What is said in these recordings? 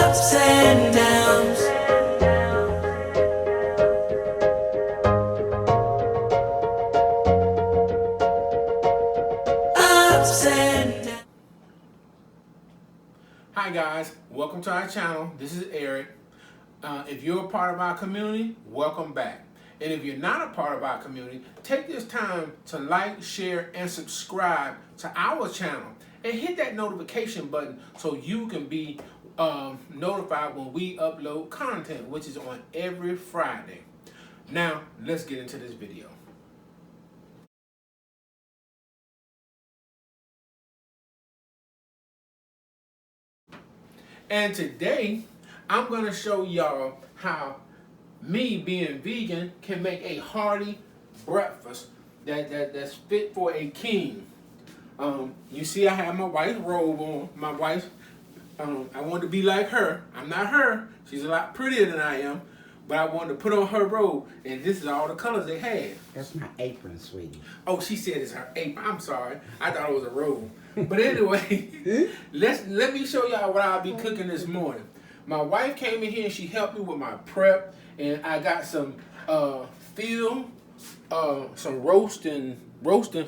Ups and downs. Ups and downs. Hi guys, welcome to our channel. This is Eric. If you're a part of our community, welcome back. And if you're not a part of our community, take this time to like, share, and subscribe to our channel. And hit that notification button so you can be notified when we upload content, which is on every Friday. Now, let's get into this video. And today, I'm going to show y'all how me being vegan can make a hearty breakfast that's fit for a king. You see I have my wife's robe on. My wife, I wanted to be like her. I'm not her. She's a lot prettier than I am. But I wanted to put on her robe, and this is all the colors they had. That's my apron, sweetie. Oh, she said it's her apron. I'm sorry. I thought it was a robe. But anyway, let me show y'all what I'll be cooking this morning. My wife came in here and she helped me with my prep, and I got some some roasting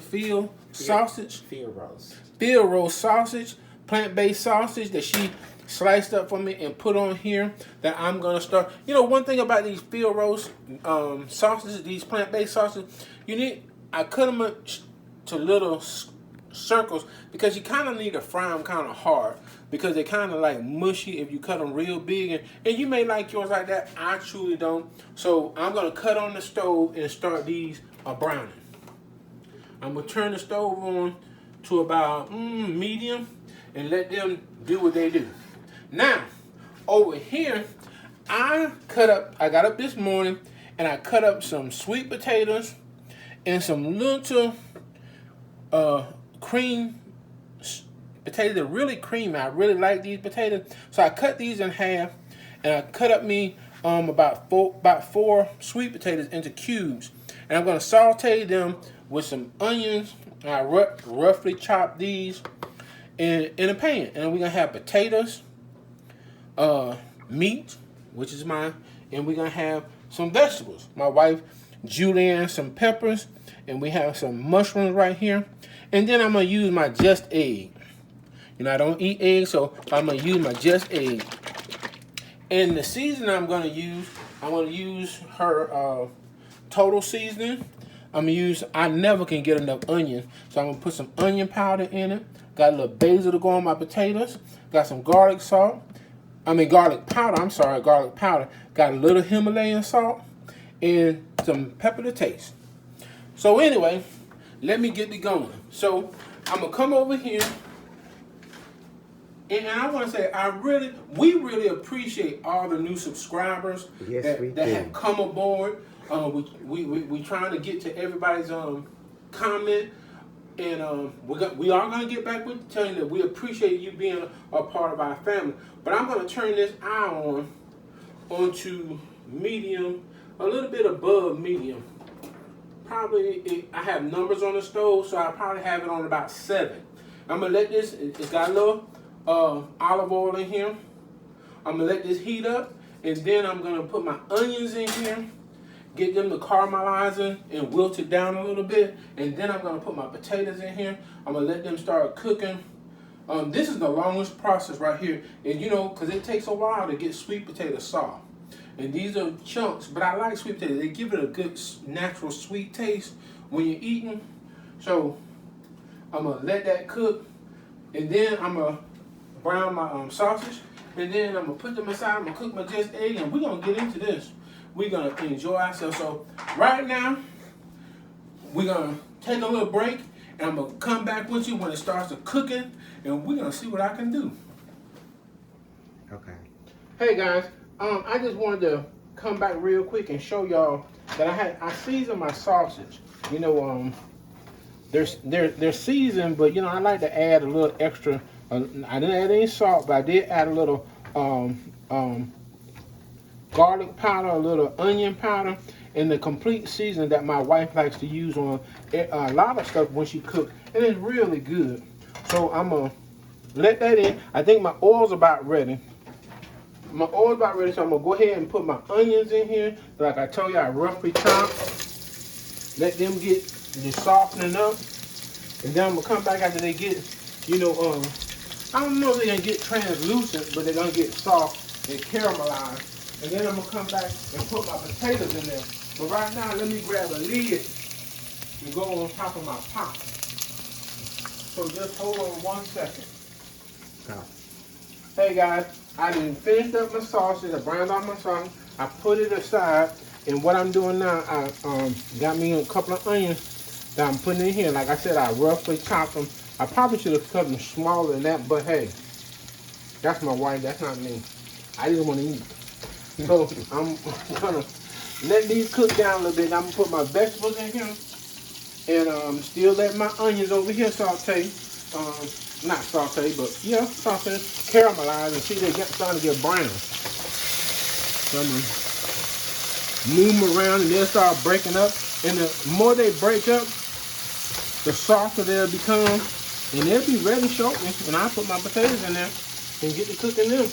field sausage. Field roast. Field roast sausage, plant-based sausage that she sliced up for me and put on here that I'm gonna start. You know, one thing about these field roast sausages, these plant-based sausages, I cut them up to little circles because you kind of need to fry them kind of hard because they kind of like mushy if you cut them real big, and you may like yours like that. I truly don't. So I'm gonna cut on the stove and start these browning. I'm gonna turn the stove on to about medium and let them do what they do. Now, over here, I got up this morning and I cut up some sweet potatoes and some little cream potatoes. They're really creamy. I really like these potatoes. So I cut these in half and I cut up me about four sweet potatoes into cubes. And I'm gonna saute them with some onions. And I roughly chop these in a pan. And we're gonna have potatoes, meat, which is mine, and we're gonna have some vegetables. My wife julienne some peppers, and we have some mushrooms right here. And then I'm gonna use my just egg. You know, I don't eat eggs, so I'm gonna use my just egg. And the seasoning I'm gonna use her total seasoning. I never can get enough onion, so I'm gonna put some onion powder in it. Got a little basil to go on my potatoes. Got some garlic powder. Garlic powder. Got a little Himalayan salt and some pepper to taste. So anyway, let me get it going. So I'm gonna come over here, and I want to say we really appreciate all the new subscribers that have come aboard. We trying to get to everybody's comment. And we are going to get back with telling you that we appreciate you being a part of our family. But I'm going to turn this eye onto medium, a little bit above medium. Probably, I have numbers on the stove, so I probably have it on about 7. I'm going to let this, it's got a little olive oil in here. I'm going to let this heat up, and then I'm going to put my onions in here. Get them to caramelize and wilt it down a little bit. And then I'm going to put my potatoes in here. I'm going to let them start cooking. This is the longest process right here. And you know, because it takes a while to get sweet potatoes soft. And these are chunks, but I like sweet potatoes. They give it a good natural sweet taste when you're eating. So I'm going to let that cook. And then I'm going to brown my sausage. And then I'm going to put them aside. I'm going to cook my just egg. And we're going to get into this. We're going to enjoy ourselves. So right now, we're going to take a little break, and I'm going to come back with you when it starts to cooking, and we're going to see what I can do. Okay. Hey guys, I just wanted to come back real quick and show y'all that I seasoned my sausage. You know, they're seasoned, but you know, I like to add a little extra. I didn't add any salt, but I did add a little garlic powder, a little onion powder, and the complete seasoning that my wife likes to use on a lot of stuff when she cooks, and it's really good. So I'm gonna let that in. I think my oil's about ready. my oil's about ready, so I'm gonna go ahead and put my onions in here. Like I told you, I roughly chop. Let them get just softening up, and then I'm gonna come back after they get, I don't know if they're gonna get translucent, but they're gonna get soft and caramelized. And then I'm gonna come back and put my potatoes in there. But right now, let me grab a lid and go on top of my pot. So just hold on 1 second. Go. Hey guys, I done finished up my sausage. I browned off my sausage. I put it aside, and what I'm doing now, I got me a couple of onions that I'm putting in here. Like I said, I roughly chopped them. I probably should have cut them smaller than that, but hey, that's my wife. That's not me. I just want to eat. So I'm gonna let these cook down a little bit. I'm gonna put my vegetables in here, and still let my onions over here saute. Not saute, but yeah, saute, caramelize, and see they starting to get brown. So I'm gonna move them around, and they'll start breaking up. And the more they break up, the softer they'll become, and they'll be ready shortly. And I'll put my potatoes in there and get to cooking them.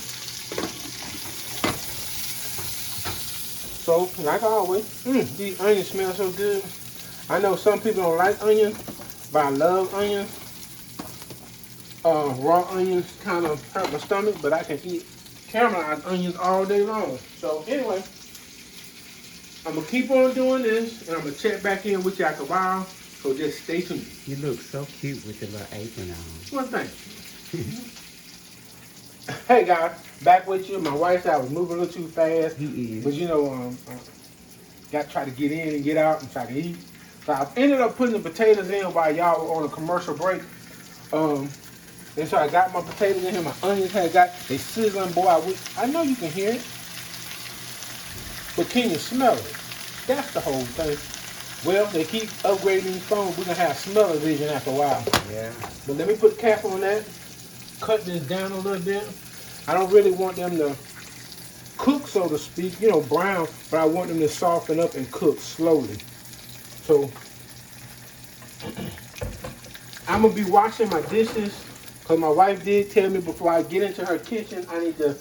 So, like always, these onions smell so good. I know some people don't like onions, but I love onions. Raw onions kind of hurt my stomach, but I can eat caramelized onions all day long. So anyway, I'm going to keep on doing this, and I'm going to check back in with you after a while. So just stay tuned. You look so cute with your little apron on. One thing. Hey guys, back with you. My wife said I was moving a little too fast. He is. But got to try to get in and get out and try to eat. So I ended up putting the potatoes in while y'all were on a commercial break. And so I got my potatoes in here, my onions they sizzling, boy. I know you can hear it, but can you smell it? That's the whole thing. Well, they keep upgrading these phones. We're going to have smell-o-vision after a while. Yeah. But let me put the cap on that, cut this down a little bit. I don't really want them to cook, so to speak, brown, but I want them to soften up and cook slowly. So I'm going to be washing my dishes. Because my wife did tell me before I get into her kitchen, I need to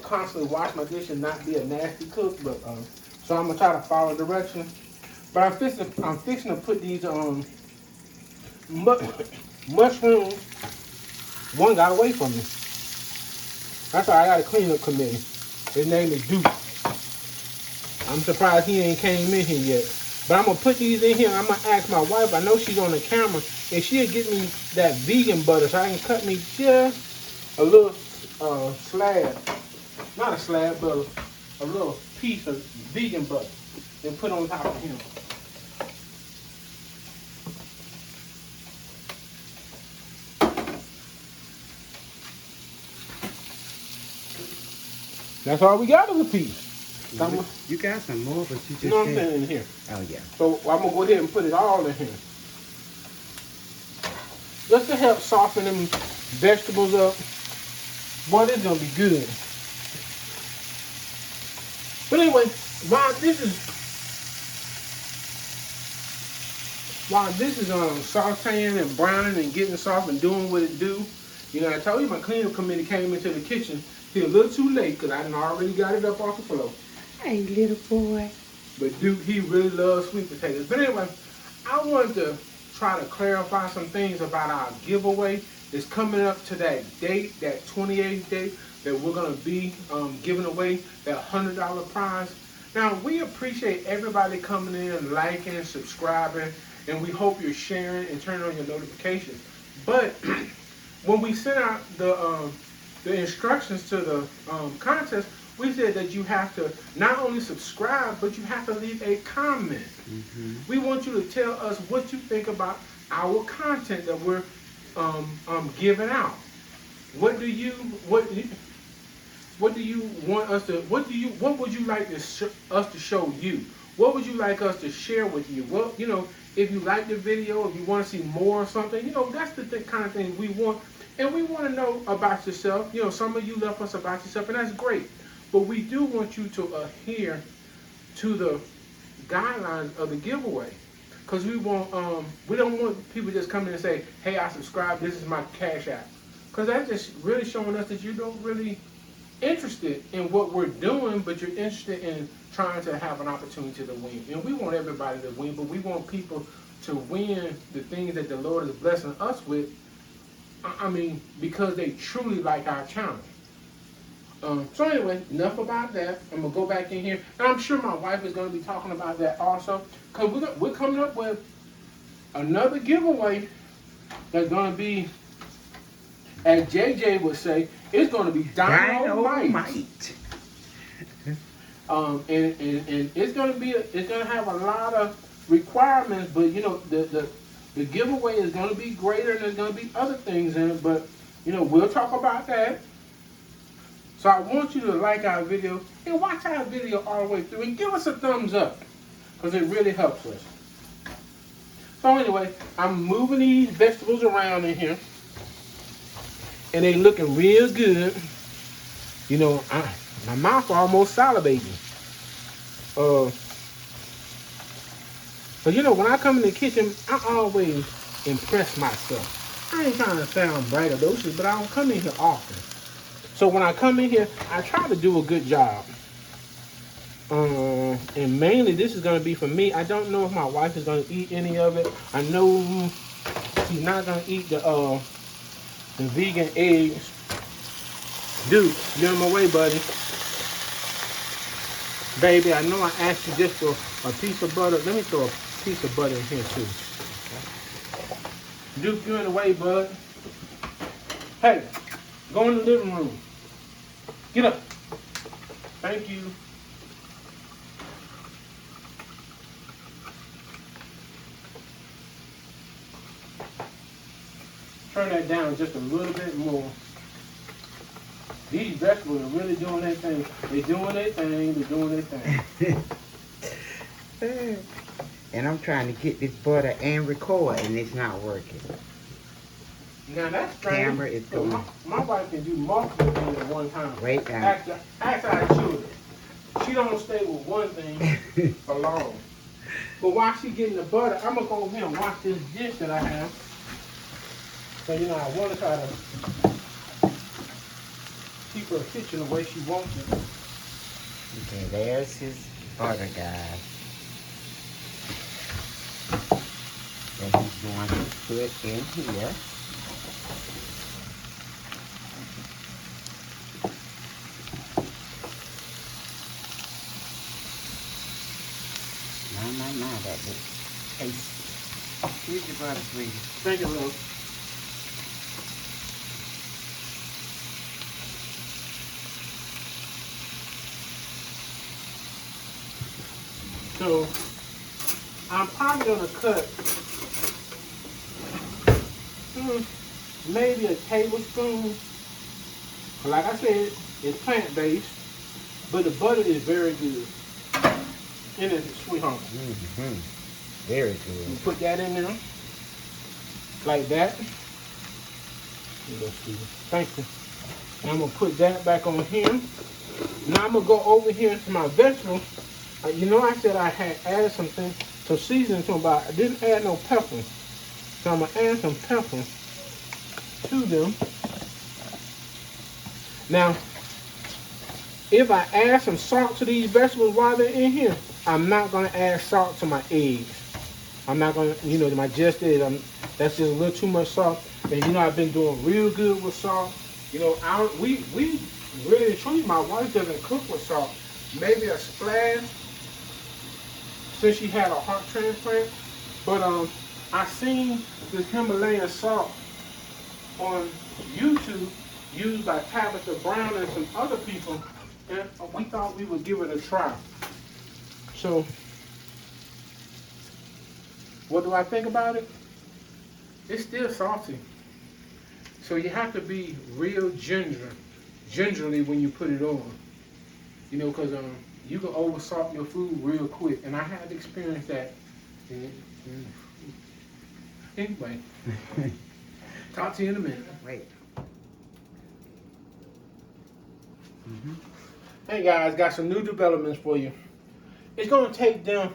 constantly wash my dishes and not be a nasty cook. But so I'm going to try to follow directions. But I'm fixing to put these mushrooms. One got away from me. That's why I got a cleanup committee. His name is Duke. I'm surprised he ain't came in here yet. But I'm going to put these in here. I'm going to ask my wife. I know she's on the camera. And she'll get me that vegan butter so I can cut me just a little slab. Not a slab, but a little piece of vegan butter. And put on top of him. That's all we got is a piece. You got some more, but you just I'm saying in here. Oh, yeah. So I'm going to go ahead and put it all in here. Just to help soften them vegetables up. Boy, this is going to be good. But anyway, while this is sauteing and browning and getting soft and doing what it do, I told you my cleanup committee came into the kitchen. He a little too late because I done already got it up off the floor. Hey, little boy. But Duke, he really loves sweet potatoes. But anyway, I wanted to try to clarify some things about our giveaway. It's coming up to that date, that 28th date, that we're going to be giving away that $100 prize. Now, we appreciate everybody coming in, liking, and subscribing, and we hope you're sharing and turning on your notifications. But when we sent out the instructions to the contest, we said that you have to not only subscribe, but you have to leave a comment. We want you to tell us what you think about our content that we're giving out. What would you like us to show you? What would you like us to share with you? Well, if you like the video, if you want to see more or something, that's the kind of thing we want. And we want to know about yourself. Some of you left us about yourself, and that's great. But we do want you to adhere to the guidelines of the giveaway. Because we don't want people just coming in and say, hey, I subscribe, this is my Cash App. Because that's just really showing us that you don't really interested in what we're doing, but you're interested in trying to have an opportunity to win. And we want everybody to win, but we want people to win the things that the Lord is blessing us with. I mean, because they truly like our channel. So anyway, enough about that. I'm going to go back in here. And I'm sure my wife is going to be talking about that also. Because we're coming up with another giveaway that's going to be, as JJ would say, it's going to be dynamite. And it's going to be, it's going to have a lot of requirements, but you know, the giveaway is going to be greater, and there's going to be other things in it, but you know, we'll talk about that. So I want you to like our video and watch our video all the way through and give us a thumbs up, because it really helps us. So anyway, I'm moving these vegetables around in here, and they looking real good. You know, my mouth almost salivating. But you know, when I come in the kitchen, I always impress myself. I ain't trying to sound braggadocious, but I don't come in here often. So when I come in here, I try to do a good job. And mainly this is going to be for me. I don't know if my wife is going to eat any of it. I know she's not going to eat the vegan eggs. Dude, get in my way, buddy. Baby, I know I asked you just for a piece of butter. Let me throw a piece of butter in here too. Duke, you in the way, bud. Hey, go in the living room. Get up. Thank you. Turn that down just a little bit more. These vegetables are really doing their thing. They're doing their thing. They're doing their thing. And I'm trying to get this butter and record, and it's not working. Now that's strange. Camera is going. My wife can do multiple things at one time. Wait down. Ask our children. She don't stay with one thing for long. But while she getting the butter, I'm gonna go over here and wash this dish that I have. So you know, I want to try to keep her kitchen the way she wants it. Okay, there's his butter, guys. That he's going to put in here. My, that looks tasty. Here's your butter, sweetie. Thank you, love. So, I'm probably going to cut maybe a tablespoon. Like I said, it's plant-based, but the butter is very good. And it's sweet home. Very good. You put that in there, like that. Thank you. And I'm going to put that back on here. Now I'm going to go over here to my vegetables. You know, I said I had added some seasoning to them, but I didn't add no pepper. So I'm going to add some pepper to them. Now, if I add some salt to these vegetables while they're in here, I'm not going to add salt to my eggs. I'm not going to, you know, my just eggs, that's just a little too much salt. And you know, I've been doing real good with salt. You know, we really, truly, my wife doesn't cook with salt. Maybe a splash, since she had a heart transplant. But I seen this Himalayan salt on YouTube used by Tabitha Brown and some other people, and we thought we would give it a try. So, what do I think about it? It's still salty. So you have to be real gingerly when you put it on. You know, because you can oversalt your food real quick, and I had experienced that. Anyway, talk to you in a minute. Wait. Hey guys, got some new developments for you. It's going to take them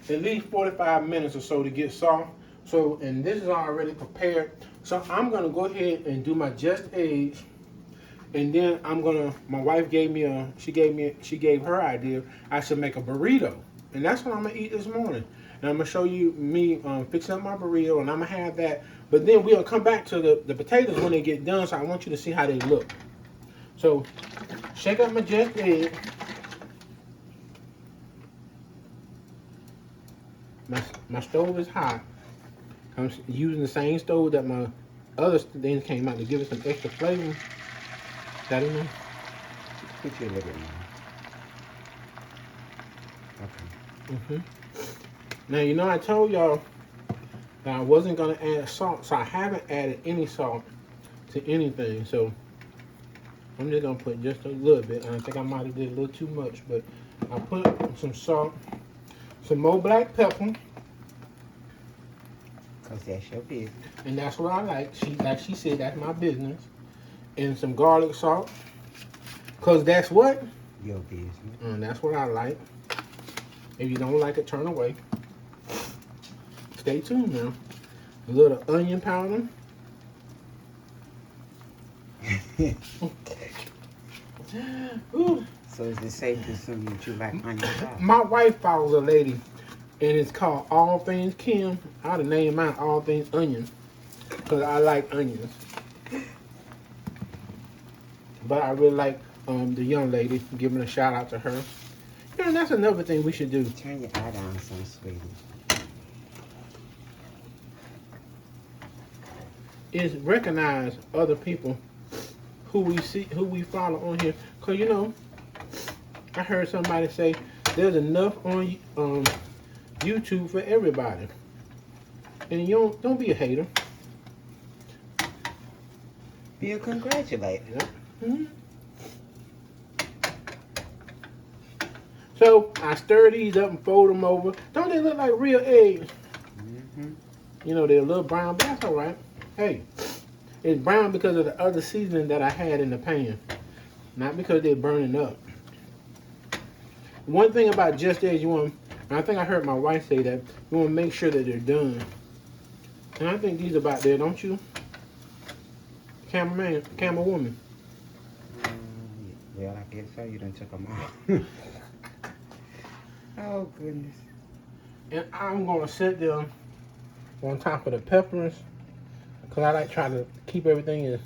at least 45 minutes or so to get soft. So, and this is already prepared. So I'm going to go ahead and do my just eggs. And then my wife she gave her idea. I should make a burrito. And that's what I'm gonna eat this morning. And I'm gonna show you me fixing up my burrito, and I'm gonna have that. But then we'll come back to the potatoes when they get done. So I want you to see how they look. So shake up my just egg. My stove is hot. I'm using the same stove that my other things came out to give it some extra flavor. That enough? Put you a little bit more. Okay. Now, you know I told y'all that I wasn't going to add salt, so I haven't added any salt to anything. So I'm just going to put just a little bit. I think I might have did a little too much, but I put some salt, some more black pepper. Because that's your business. And that's what I like. Like she said, that's my business. And some garlic salt. Because that's what? Your business. And that's what I like. If you don't like it, turn away. Stay tuned now. A little onion powder. Ooh. So is it safe to assume that you like onion powder? My wife follows a lady, and it's called All Things Kim. I ought to name mine All Things Onion, because I like onions. But I really like the young lady, giving a shout out to her. You know, that's another thing we should do. Turn your eye down some, sweetie. Is recognize other people who we follow on here. Cause you know, I heard somebody say there's enough on YouTube for everybody, and you don't be a hater. Be a congratulator. Yeah. Mm-hmm. So I stir these up and fold them over. Don't they look like real eggs? Mm-hmm. You know, they're a little brown, but that's all right. Hey, it's brown because of the other seasoning that I had in the pan, not because they're burning up. One thing about just eggs, and I think I heard my wife say that, you want to make sure that they're done. And I think these are about there, don't you? Camerawoman. Well, I guess so. You done took them off. Oh, goodness. And I'm going to sit them on top of the peppers, because I like try to keep everything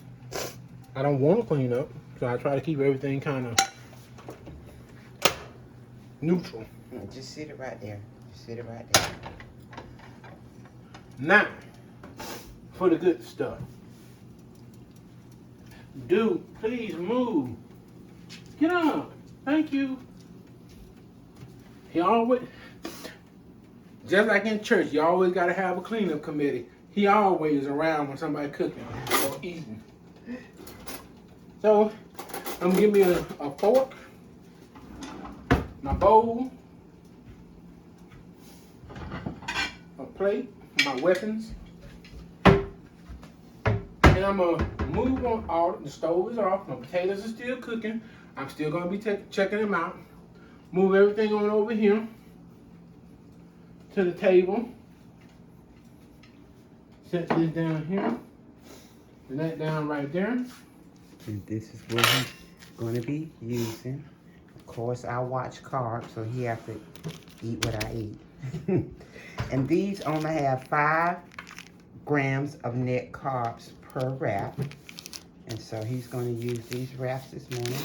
I don't want to clean up, so I try to keep everything kind of neutral. Just sit it right there. Just sit it right there. Now, for the good stuff. Dude, please move. Get up. Thank you. He always, just like in church, you always got to have a cleanup committee. He always around when somebody cooking or eating. So, I'm gonna give me a fork, my bowl, a plate, my weapons, and I'm gonna move on. All the stove is off. My potatoes are still cooking. I'm still gonna be checking them out. Move everything on over here to the table. Set this down here. And that down right there. And this is what he's going to be using. Of course, I watch carbs, so he have to eat what I eat. And these only have 5 grams of net carbs per wrap. And so he's going to use these wraps this morning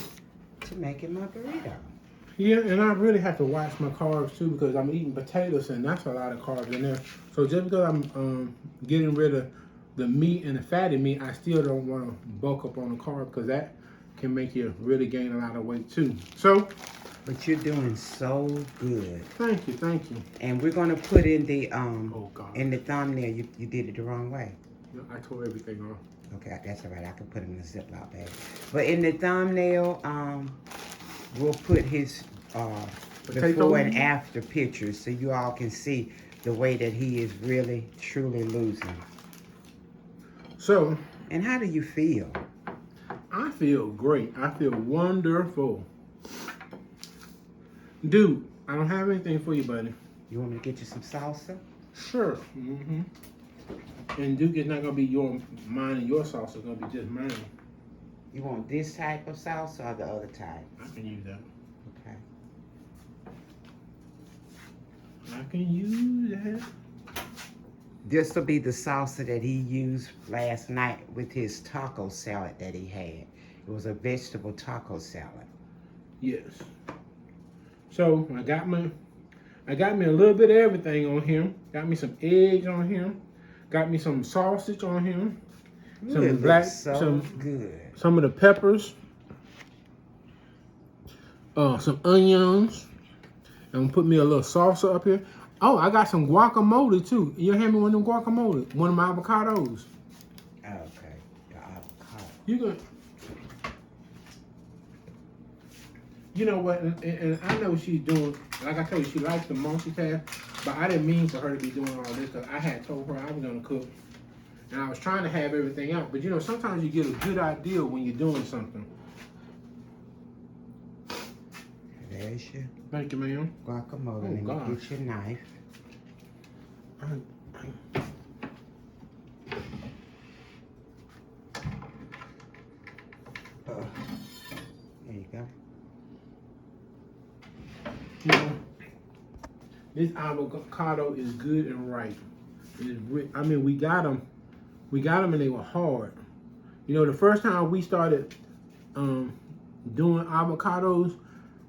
to make him a burrito. Yeah, and I really have to watch my carbs too, because I'm eating potatoes and that's a lot of carbs in there. So just because I'm getting rid of the meat and the fatty meat, I still don't want to bulk up on the carb, because that can make you really gain a lot of weight too. So, but you're doing so good. Thank you, thank you. And we're gonna put in the oh God, in the thumbnail. You did it the wrong way. I tore everything off. Okay, that's all right. I can put it in a Ziploc bag. But in the thumbnail, we'll put his before and after pictures, so you all can see the way that he is really, truly losing. So, and how do you feel? I feel great. I feel wonderful. Dude, I don't have anything for you, buddy. You want me to get you some salsa? Sure. And Duke is not going to be mine and your sauce. It's going to be just mine. You want this type of sauce or the other type? I can use that. Okay. I can use that. This will be the salsa that he used last night with his taco salad that he had. It was a vegetable taco salad. Yes. So I got me a little bit of everything on here. Got me some eggs on here. Got me some sausage on here. Some black, good. Some of the peppers. Some onions. I'm gonna put me a little salsa up here. Oh, I got some guacamole too. You hand me one of them guacamole, one of my avocados. Okay, the avocado. You gonna, you know what? And I know she's doing. Like I told you, she likes to multitask, but I didn't mean for her to be doing all this because I had told her I was gonna cook, and I was trying to have everything out. But you know, sometimes you get a good idea when you're doing something. There's your Thank you, ma'am. guacamole. Oh, Let me gosh. get your knife. There you go. You know, this avocado is good and ripe. I mean, we got them and they were hard. You know, the first time we started doing avocados,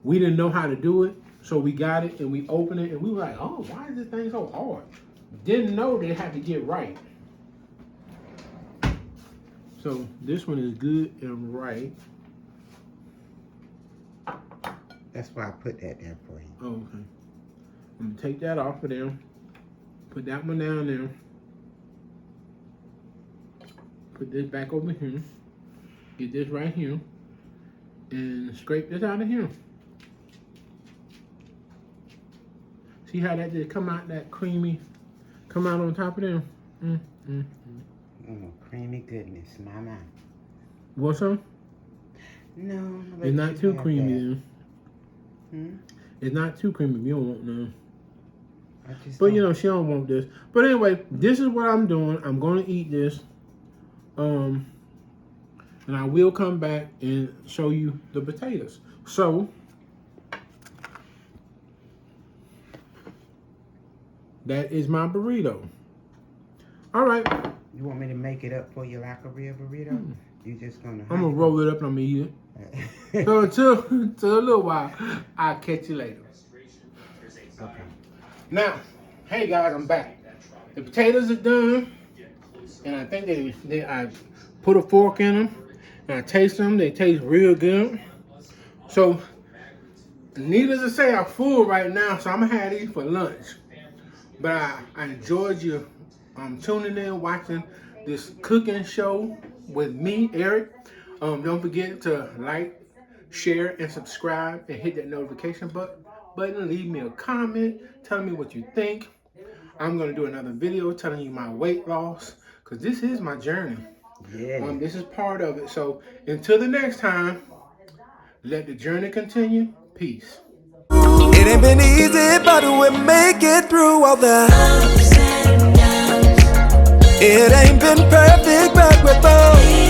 we didn't know how to do it. So we got it and we opened it and we were like, oh, why is this thing so hard? Didn't know they had to get right. So this one is good and right. That's why I put that there for you. Oh, okay. I'm gonna take that off of there. Put that one down there. Put this back over here. Get this right here. And scrape this out of here. See how that did come out, that creamy, come out on top of them? Creamy goodness, mama. What's up? No. It's not too creamy then. Hmm? It's not too creamy. You don't want none. But you know, she don't want this. But anyway, this is what I'm doing. I'm going to eat this. And I will come back and show you the potatoes. So, that is my burrito. All right. You want me to make it up for you like a real burrito? You just gonna? I'm gonna roll it up and I'm gonna eat it. So until a little while, I'll catch you later. Okay. Now, hey guys, I'm back. The potatoes are done, and I think I put a fork in them, and I taste them. They taste real good. So, needless to say, I'm full right now, so I'm gonna have these for lunch. But I enjoyed you tuning in, watching this cooking show with me, Eric. Don't forget to like, share, and subscribe, and hit that notification button. Leave me a comment, telling me what you think. I'm gonna do another video telling you my weight loss, because this is my journey. Yeah. This is part of it. So until the next time, let the journey continue. Peace. It ain't been easy, but we make it through all the ups and downs. It ain't been perfect, but we're both